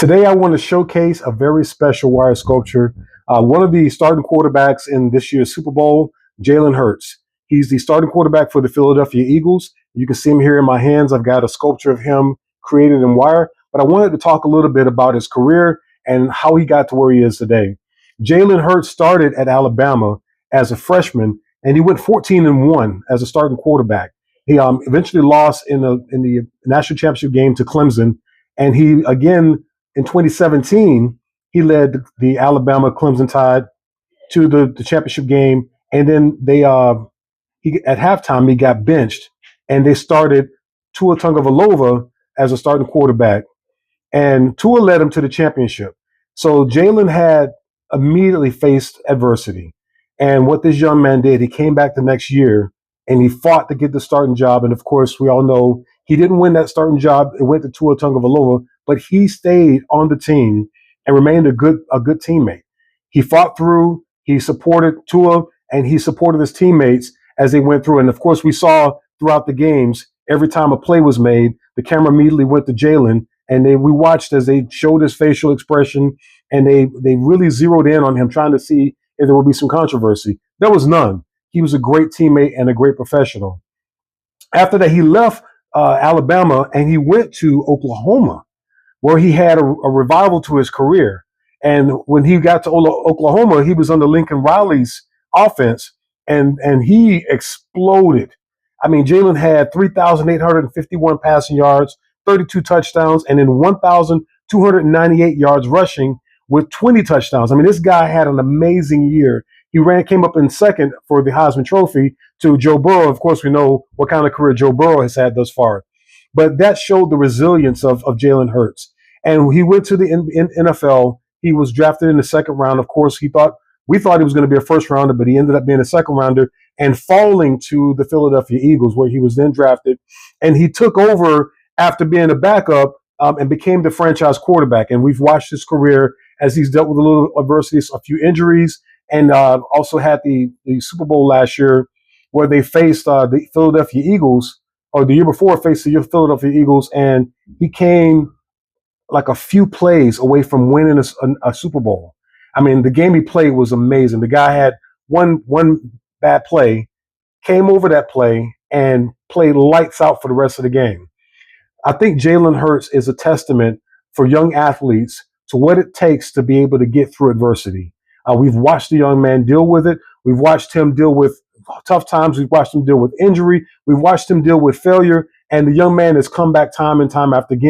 Today, I want to showcase a very special wire sculpture. One of the starting quarterbacks in this year's Super Bowl, Jalen Hurts. He's the starting quarterback for the Philadelphia Eagles. You can see him here in my hands. I've got a sculpture of him created in wire, but I wanted to talk a little bit about his career and how he got to where he is today. Jalen Hurts started at Alabama as a freshman, and he went 14-1 as a starting quarterback. He eventually lost in the national championship game to Clemson, and he again in 2017, he led the Alabama Clemson Tide to the championship game, and then he at halftime he got benched, and they started Tua Tagovailoa as a starting quarterback, and Tua led him to the championship. So Jalen had immediately faced adversity, and what this young man did, he came back the next year and he fought to get the starting job, and of course we all know he didn't win that starting job. It went to Tua Tagovailoa, but he stayed on the team and remained a good teammate. He fought through, he supported Tua, and he supported his teammates as they went through. And of course, we saw throughout the games, every time a play was made, the camera immediately went to Jalen, and we watched as they showed his facial expression, and they really zeroed in on him, trying to see if there would be some controversy. There was none. He was a great teammate and a great professional. After that, he left Alabama and he went to Oklahoma, where he had a revival to his career. And when he got to Oklahoma, he was under Lincoln Riley's offense, and he exploded. I mean, Jalen had 3,851 passing yards, 32 touchdowns, and then 1,298 yards rushing with 20 touchdowns. I mean, this guy had an amazing year. Came up in second for the Heisman Trophy to Joe Burrow. Of course, we know what kind of career Joe Burrow has had thus far. But that showed the resilience of Jalen Hurts. And he went to the NFL. He was drafted in the second round. Of course, we thought he was going to be a first rounder, but he ended up being a second rounder and falling to the Philadelphia Eagles, where he was then drafted. And he took over after being a backup and became the franchise quarterback. And we've watched his career as he's dealt with a little adversity, a few injuries, and also had the Super Bowl last year where they faced the Philadelphia Eagles, or the year before faced the Philadelphia Eagles, and he came like a few plays away from winning a Super Bowl. I mean, the game he played was amazing. The guy had one bad play, came over that play, and played lights out for the rest of the game. I think Jalen Hurts is a testament for young athletes to what it takes to be able to get through adversity. We've watched the young man deal with it. We've watched him deal with tough times. We've watched him deal with injury. We've watched him deal with failure. And the young man has come back time and time after again.